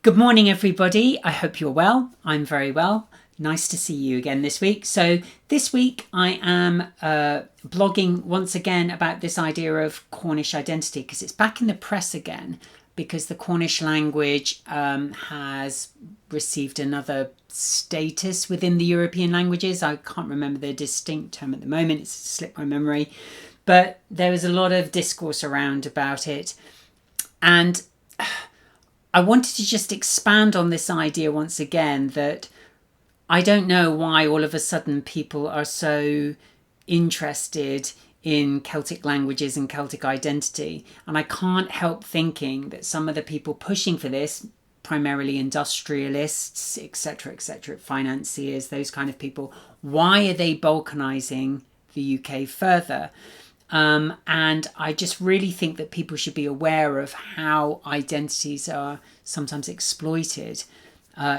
Good morning, everybody. I hope you're well. I'm very well. Nice to see you again this week. So this week I am blogging once again about this idea of Cornish identity because it's back in the press again because the Cornish language has received another status within the European languages. I can't remember the distinct term at the moment. It's slipped my memory. But there was a lot of discourse around about it. And I wanted to just expand on this idea once again that I don't know why all of a sudden people are so interested in Celtic languages and Celtic identity. And I can't help thinking that some of the people pushing for this, primarily industrialists, etc., financiers, those kind of people, why are they balkanizing the UK further? And I just really think that people should be aware of how identities are sometimes exploited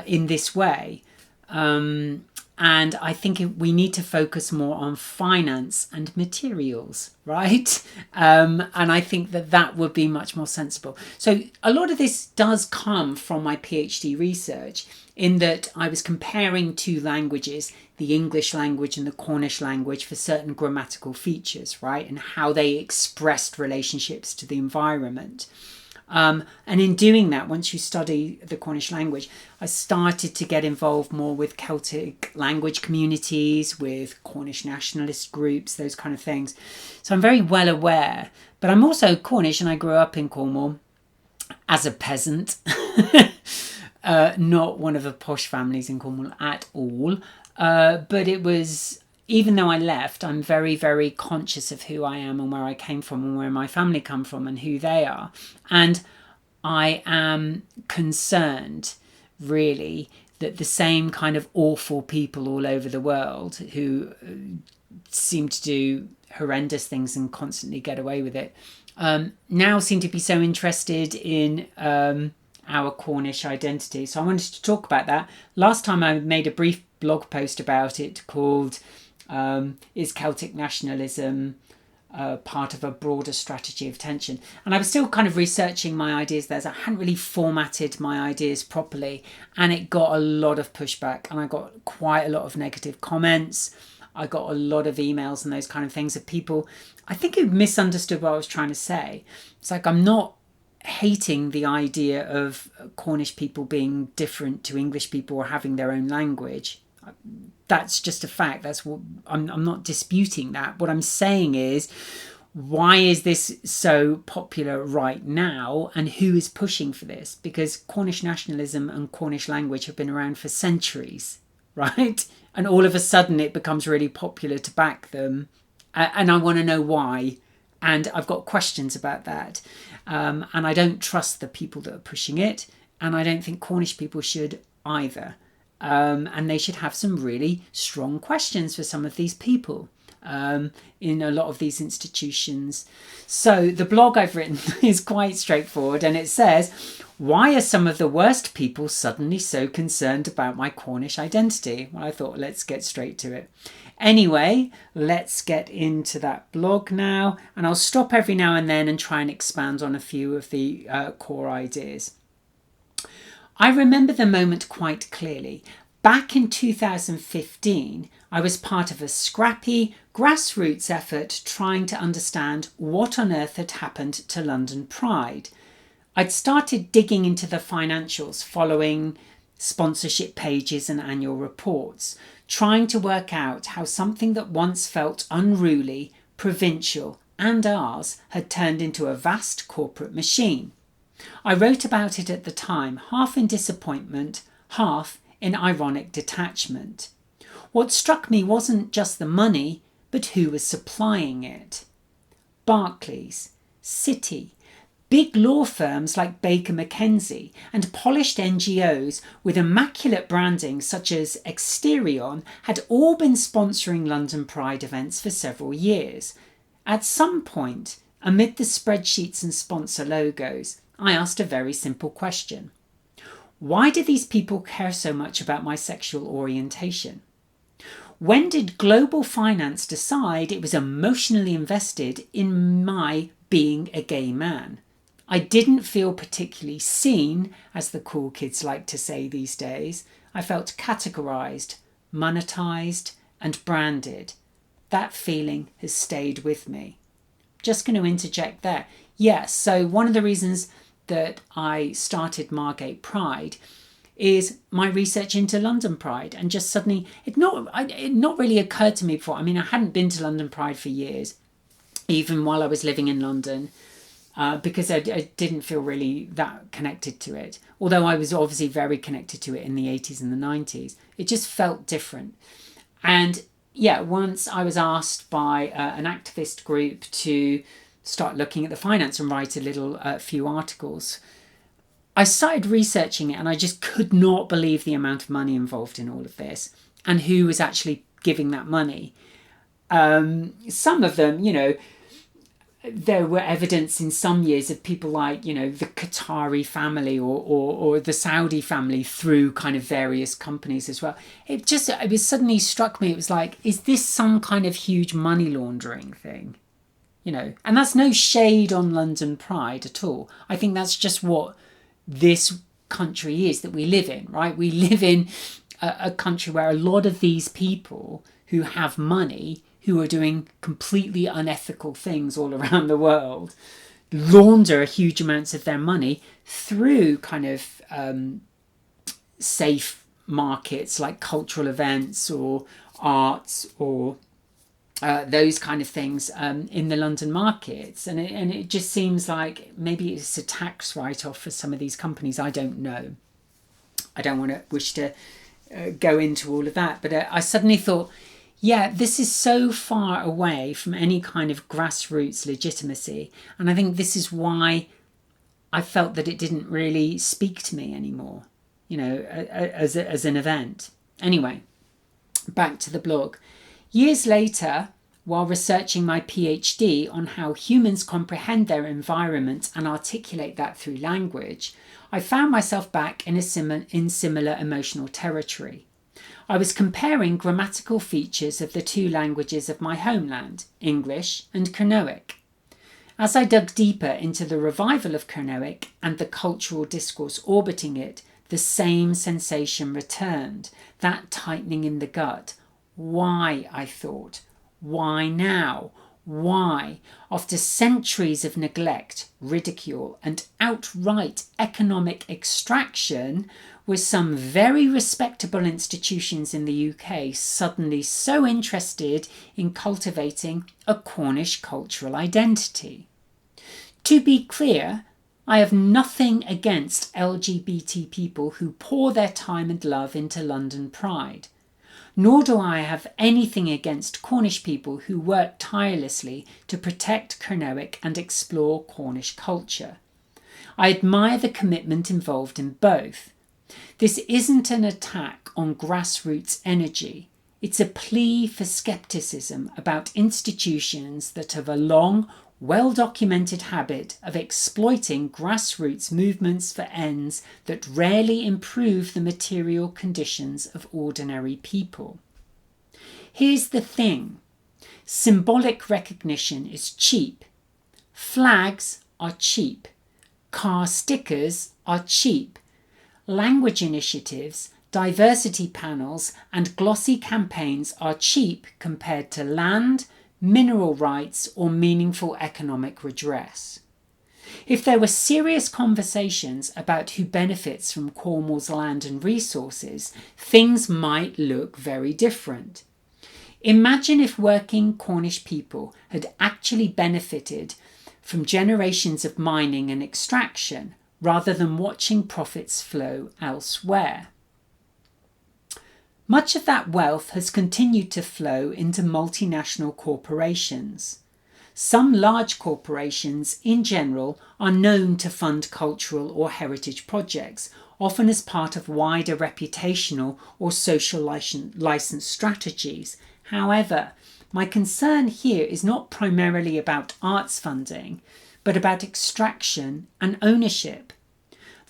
in this way. And I think we need to focus more on finance and materials, right? And I think that would be much more sensible. So a lot of this does come from my PhD research in that I was comparing two languages, the English language and the Cornish language, for certain grammatical features, right? And how they expressed relationships to the environment. And in doing that, once you study the Cornish language, I started to get involved more with Celtic language communities, with Cornish nationalist groups, those kind of things. So I'm very well aware, but I'm also Cornish and I grew up in Cornwall as a peasant, not one of the posh families in Cornwall at all. But it was, even though I left, I'm very, very conscious of who I am and where I came from and where my family come from and who they are. And I am concerned, really, that the same kind of awful people all over the world who seem to do horrendous things and constantly get away with it, now seem to be so interested in our Cornish identity. So I wanted to talk about that. Last time I made a brief blog post about it called Is Celtic Nationalism part of a broader strategy of tension? And I was still kind of researching my ideas there. So I hadn't really formatted my ideas properly, and it got a lot of pushback and I got quite a lot of negative comments. I got a lot of emails and those kind of things of people, I think, who misunderstood what I was trying to say. It's like, I'm not hating the idea of Cornish people being different to English people or having their own language. That's just a fact. That's what I'm not disputing that. What I'm saying is, why is this so popular right now and who is pushing for this? Because Cornish nationalism and Cornish language have been around for centuries, right? And all of a sudden it becomes really popular to back them. And I want to know why. And I've got questions about that. And I don't trust the people that are pushing it. And I don't think Cornish people should either. And they should have some really strong questions for some of these people in a lot of these institutions. So the blog I've written is quite straightforward, and it says, why are some of the worst people suddenly so concerned about my Cornish identity? Well, I thought, let's get straight to it. Anyway, let's get into that blog now, and I'll stop every now and then and try and expand on a few of the core ideas. I remember the moment quite clearly. Back in 2015, I was part of a scrappy grassroots effort trying to understand what on earth had happened to London Pride. I'd started digging into the financials following sponsorship pages and annual reports, trying to work out how something that once felt unruly, provincial, and ours had turned into a vast corporate machine. I wrote about it at the time, half in disappointment, half in ironic detachment. What struck me wasn't just the money, but who was supplying it. Barclays, Citi, big law firms like Baker McKenzie, and polished NGOs with immaculate branding such as Exterion had all been sponsoring London Pride events for several years. At some point, amid the spreadsheets and sponsor logos, I asked a very simple question. Why do these people care so much about my sexual orientation? When did global finance decide it was emotionally invested in my being a gay man? I didn't feel particularly seen, as the cool kids like to say these days. I felt categorised, monetised, and branded. That feeling has stayed with me. Just going to interject there. Yes, so one of the reasons that I started Margate Pride is my research into London Pride, and just suddenly it not really occurred to me before. I mean, I hadn't been to London Pride for years, even while I was living in London, because I didn't feel really that connected to it. Although I was obviously very connected to it in the 80s and the 90s, it just felt different. And yeah, once I was asked by an activist group to start looking at the finance and write a few articles, I started researching it, and I just could not believe the amount of money involved in all of this and who was actually giving that money. Some of them, there were evidence in some years of people like, the Qatari family or the Saudi family through kind of various companies as well. It was suddenly struck me, it was like, is this some kind of huge money laundering thing? And that's no shade on London Pride at all. I think that's just what this country is that we live in, right? We live in a country where a lot of these people who have money, who are doing completely unethical things all around the world, launder huge amounts of their money through kind of safe markets like cultural events or arts or those kind of things in the London markets. And it just seems like maybe it's a tax write-off for some of these companies. I don't know. I don't wish to go into all of that. But I suddenly thought, yeah, this is so far away from any kind of grassroots legitimacy. And I think this is why I felt that it didn't really speak to me anymore, as an event. Anyway, back to the blog. Years later, while researching my PhD on how humans comprehend their environment and articulate that through language, I found myself back in similar emotional territory. I was comparing grammatical features of the two languages of my homeland, English and Cornish. As I dug deeper into the revival of Cornish and the cultural discourse orbiting it, the same sensation returned, that tightening in the gut. Why, I thought. Why now? Why, after centuries of neglect, ridicule, and outright economic extraction, were some very respectable institutions in the UK suddenly so interested in cultivating a Cornish cultural identity? To be clear, I have nothing against LGBT people who pour their time and love into London Pride. Nor do I have anything against Cornish people who work tirelessly to protect Cornish and explore Cornish culture. I admire the commitment involved in both. This isn't an attack on grassroots energy. It's a plea for scepticism about institutions that have a long, well-documented habit of exploiting grassroots movements for ends that rarely improve the material conditions of ordinary people. Here's the thing. Symbolic recognition is cheap. Flags are cheap. Car stickers are cheap. Language initiatives, diversity panels, and glossy campaigns are cheap compared to land, mineral rights, or meaningful economic redress. If there were serious conversations about who benefits from Cornwall's land and resources, things might look very different. Imagine if working Cornish people had actually benefited from generations of mining and extraction, rather than watching profits flow elsewhere. Much of that wealth has continued to flow into multinational corporations. Some large corporations, in general, are known to fund cultural or heritage projects, often as part of wider reputational or social license strategies. However, my concern here is not primarily about arts funding, but about extraction and ownership.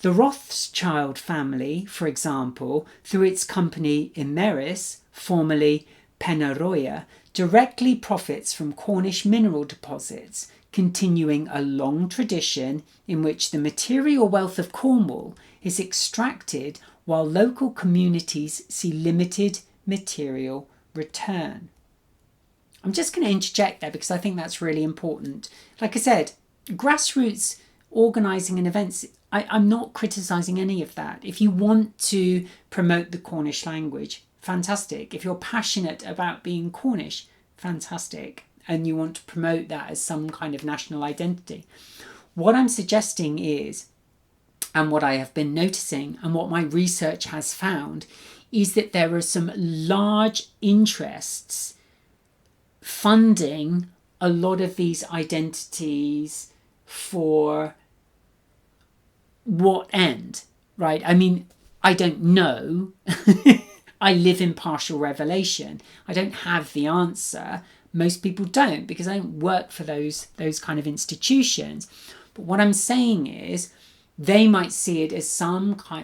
The Rothschild family, for example, through its company Imeris, formerly Penaroya, directly profits from Cornish mineral deposits, continuing a long tradition in which the material wealth of Cornwall is extracted while local communities see limited material return. I'm just going to interject there because I think that's really important. Like I said, grassroots organising and events, I'm not criticising any of that. If you want to promote the Cornish language, fantastic. If you're passionate about being Cornish, fantastic. And you want to promote that as some kind of national identity. What I'm suggesting is, and what I have been noticing and what my research has found, is that there are some large interests funding a lot of these identities for what end, right? I mean, I don't know. I live in partial revelation. I don't have the answer. Most people don't, because I don't work for those kind of institutions. But what I'm saying is they might see it as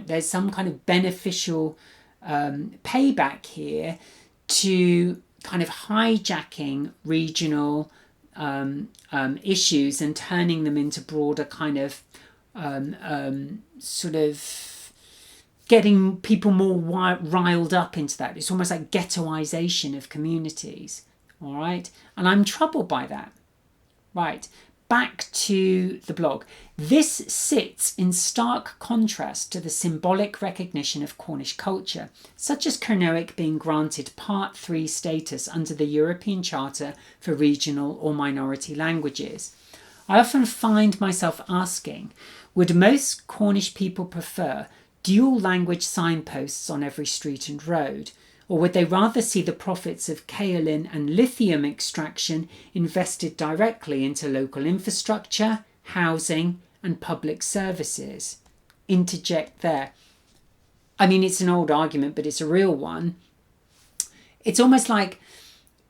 there's some kind of beneficial payback here to kind of hijacking regional issues and turning them into broader kind of sort of getting people more riled up into that. It's almost like ghettoization of communities. All right. And I'm troubled by that. Right. Back to the blog. This sits in stark contrast to the symbolic recognition of Cornish culture, such as Cernowic being granted Part 3 status under the European Charter for Regional or Minority Languages. I often find myself asking, would most Cornish people prefer dual language signposts on every street and road? Or would they rather see the profits of kaolin and lithium extraction invested directly into local infrastructure, housing, and public services? Interject there. I mean, it's an old argument, but it's a real one. It's almost like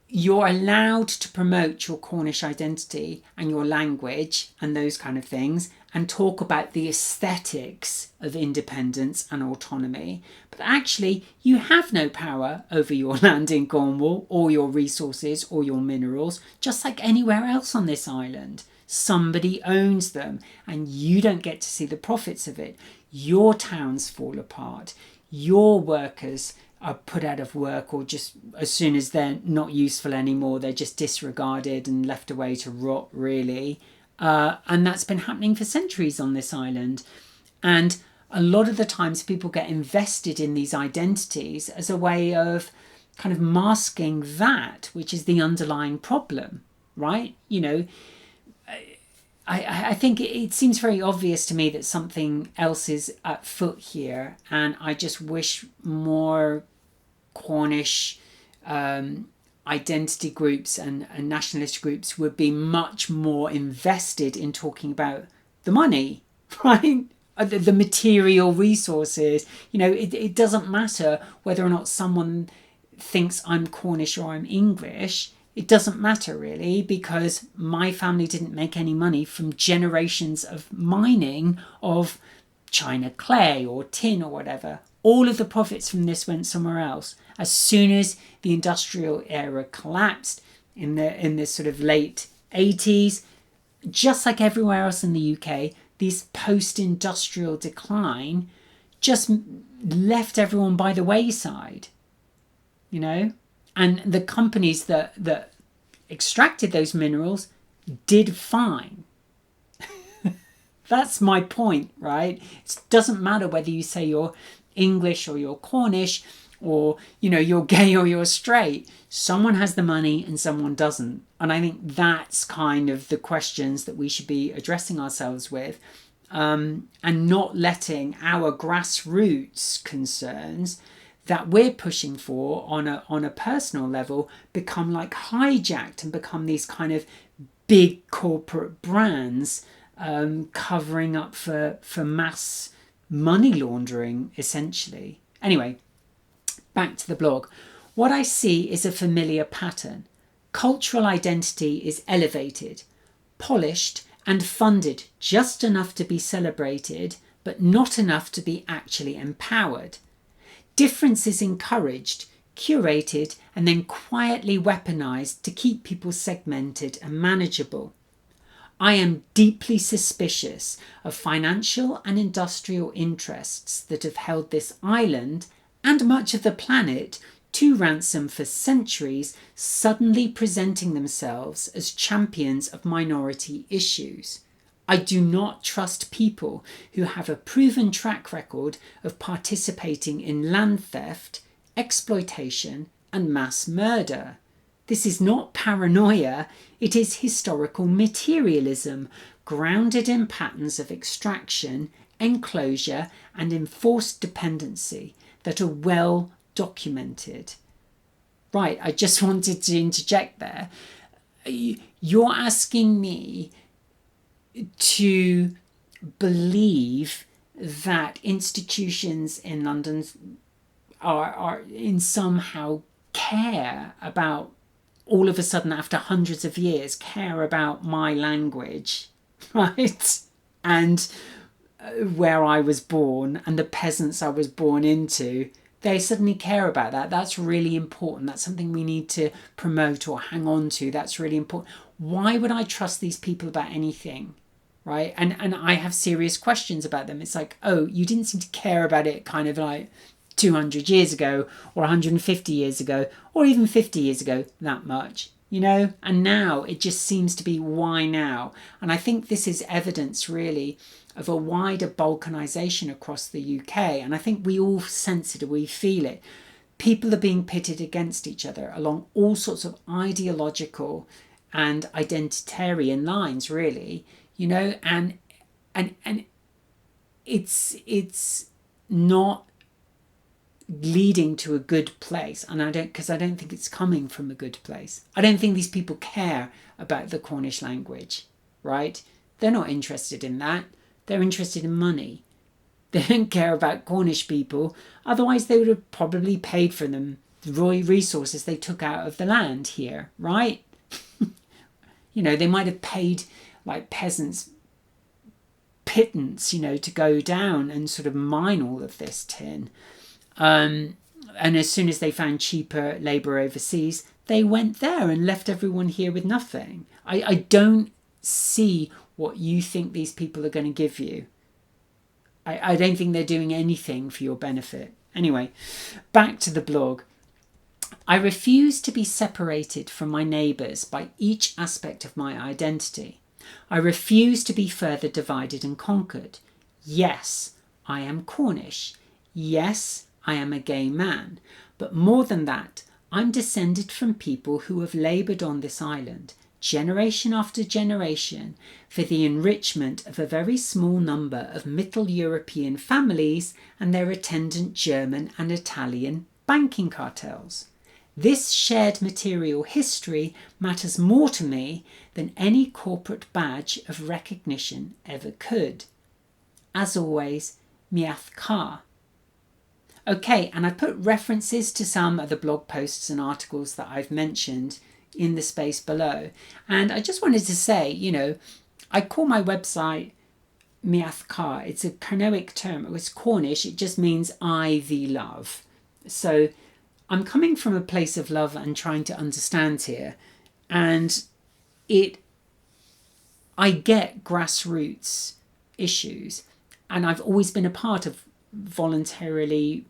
you're allowed to promote your Cornish identity and your language and those kind of things and talk about the aesthetics of independence and autonomy. But actually, you have no power over your land in Cornwall or your resources or your minerals, just like anywhere else on this island. Somebody owns them and you don't get to see the profits of it. Your towns fall apart. Your workers are put out of work, or just as soon as they're not useful anymore, they're just disregarded and left away to rot, really. And that's been happening for centuries on this island. And a lot of the times people get invested in these identities as a way of kind of masking that, which is the underlying problem, right? You know, I think it seems very obvious to me that something else is at foot here. And I just wish more Cornish identity groups and nationalist groups would be much more invested in talking about the money, right? The material resources. You know, it doesn't matter whether or not someone thinks I'm Cornish or I'm English. It doesn't matter really, because my family didn't make any money from generations of mining of China clay or tin or whatever. All of the profits from this went somewhere else. As soon as the industrial era collapsed in this sort of late 80s, just like everywhere else in the UK, this post-industrial decline just left everyone by the wayside, you know? And the companies that extracted those minerals did fine. That's my point, right? It doesn't matter whether you say you're English or you're Cornish, or, you know, you're gay or you're straight. Someone has the money and someone doesn't. And I think that's kind of the questions that we should be addressing ourselves with, and not letting our grassroots concerns that we're pushing for on a personal level become like hijacked and become these kind of big corporate brands covering up for mass money laundering, essentially. Anyway, back to the blog. What I see is a familiar pattern. Cultural identity is elevated, polished, and funded just enough to be celebrated, but not enough to be actually empowered. Difference is encouraged, curated, and then quietly weaponized to keep people segmented and manageable. I am deeply suspicious of financial and industrial interests that have held this island and much of the planet to ransom for centuries, suddenly presenting themselves as champions of minority issues. I do not trust people who have a proven track record of participating in land theft, exploitation, and mass murder. This is not paranoia, it is historical materialism, grounded in patterns of extraction, enclosure, and enforced dependency that are well documented. Right, I just wanted to interject there. You're asking me to believe that institutions in London are in somehow care about, all of a sudden after hundreds of years, care about my language, right? And where I was born and the peasants I was born into, they suddenly care about that. That's really important. That's something we need to promote or hang on to. That's really important. Why would I trust these people about anything? Right? And I have serious questions about them. It's like, oh, you didn't seem to care about it kind of like 200 years ago or 150 years ago or even 50 years ago that much, you know? And now it just seems to be, why now? And I think this is evidence really of a wider balkanization across the UK. And I think we all sense it, or we feel it. People are being pitted against each other along all sorts of ideological and identitarian lines, really, you know, and it's not leading to a good place. And I don't think it's coming from a good place. I don't think these people care about the Cornish language, right? They're not interested in that. They're interested in money. They don't care about Cornish people. Otherwise, they would have probably paid for them, the resources they took out of the land here, right? You know, they might have paid like peasants pittance, you know, to go down and sort of mine all of this tin. And as soon as they found cheaper labour overseas, they went there and left everyone here with nothing. I don't see what you think these people are going to give you. I don't think they're doing anything for your benefit. Anyway, back to the blog. I refuse to be separated from my neighbours by each aspect of my identity. I refuse to be further divided and conquered. Yes, I am Cornish. Yes, I am a gay man. But more than that, I'm descended from people who have laboured on this island, generation after generation, for the enrichment of a very small number of Middle European families and their attendant German and Italian banking cartels. This shared material history matters more to me than any corporate badge of recognition ever could. As always, Miath Ka. Okay, and I put references to some of the blog posts and articles that I've mentioned in the space below. And I just wanted to say, you know, I call my website Miath Ka. It's a Carnoic term. It's Cornish. It just means I thee love. So I'm coming from a place of love and trying to understand here. And I get grassroots issues. And I've always been a part of volunteering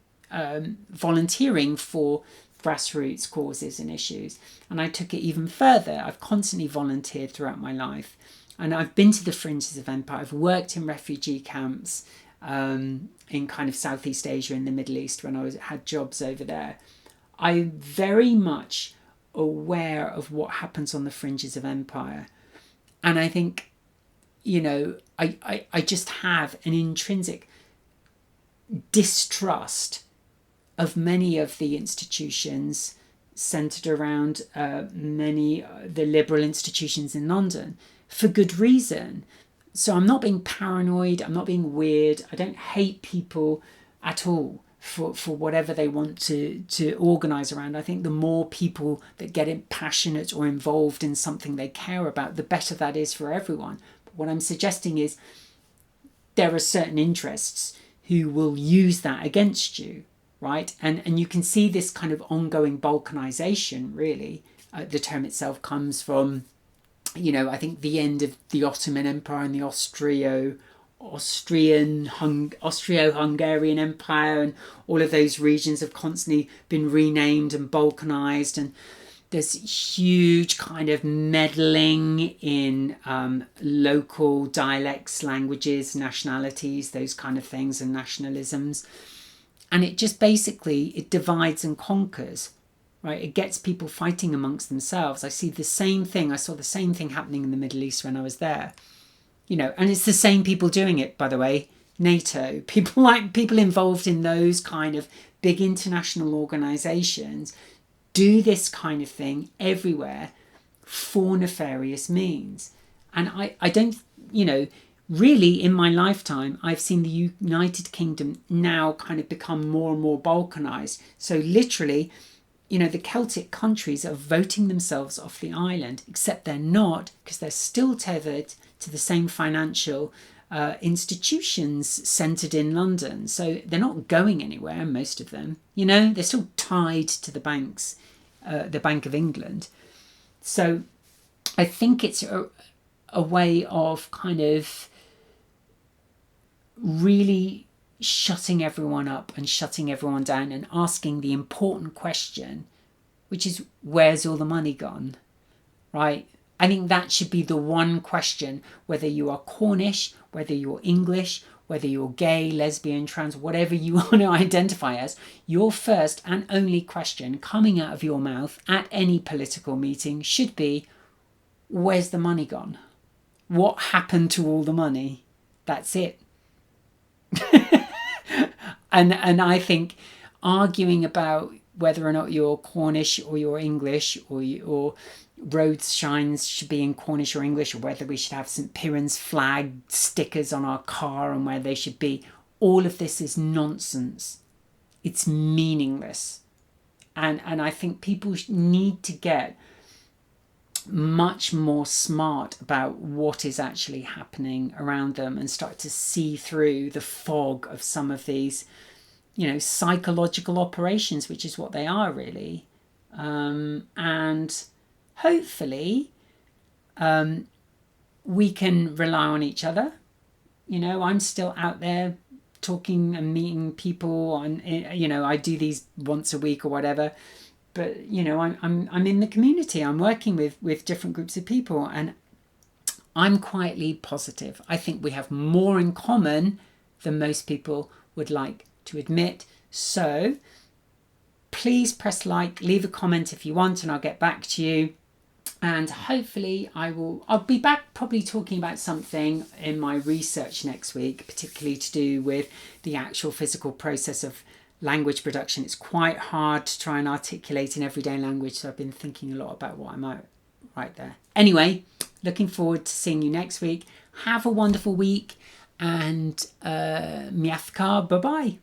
for grassroots causes and issues. And I took it even further. I've constantly volunteered throughout my life. And I've been to the fringes of empire. I've worked in refugee camps in kind of Southeast Asia and the Middle East when I had jobs over there. I'm very much aware of what happens on the fringes of empire. And I think, you know, I just have an intrinsic distrust of many of the institutions centred around the liberal institutions in London for good reason. So I'm not being paranoid, I'm not being weird, I don't hate people at all for whatever they want to organise around. I think the more people that get passionate or involved in something they care about, the better that is for everyone. But what I'm suggesting is there are certain interests who will use that against you, right? And you can see this kind of ongoing balkanization, really. The term itself comes from I think the end of the Ottoman Empire and the Austro-Hungarian Empire, and all of those regions have constantly been renamed and balkanized, and there's huge kind of meddling in local dialects, languages, nationalities, those kind of things, and nationalisms. And it just basically, it divides and conquers, right? It gets people fighting amongst themselves. I saw the same thing happening in the Middle East when I was there. And it's the same people doing it, by the way. NATO, people involved in those kind of big international organizations do this kind of thing everywhere for nefarious means. And I don't, really in my lifetime, I've seen the United Kingdom now kind of become more and more balkanized. So literally, the Celtic countries are voting themselves off the island, except they're not, because they're still tethered to the same financial institutions centred in London. So they're not going anywhere, most of them. They're still tied to the banks, the Bank of England. So I think it's a way of kind of really shutting everyone up and shutting everyone down and asking the important question, which is, where's all the money gone? Right? I think that should be the one question, whether you are Cornish, whether you're English, whether you're gay, lesbian, trans, whatever you want to identify as, your first and only question coming out of your mouth at any political meeting should be, where's the money gone? What happened to all the money? That's it. And I think arguing about whether or not you're Cornish or you're English, or road signs should be in Cornish or English, or whether we should have St. Piran's flag stickers on our car and where they should be, all of this is nonsense. It's meaningless. And I think people need to get much more smart about what is actually happening around them and start to see through the fog of some of these, psychological operations, which is what they are really. And hopefully we can rely on each other. I'm still out there talking and meeting people on, I do these once a week or whatever. But, I'm in the community. I'm working with different groups of people, and I'm quietly positive. I think we have more in common than most people would like to admit. So please press like, leave a comment if you want, and I'll get back to you. And hopefully I'll be back probably talking about something in my research next week, particularly to do with the actual physical process of language production. It's quite hard to try and articulate in everyday language, so I've been thinking a lot about what I might write there. Anyway, looking forward to seeing you next week. Have a wonderful week, and miathka, bye-bye.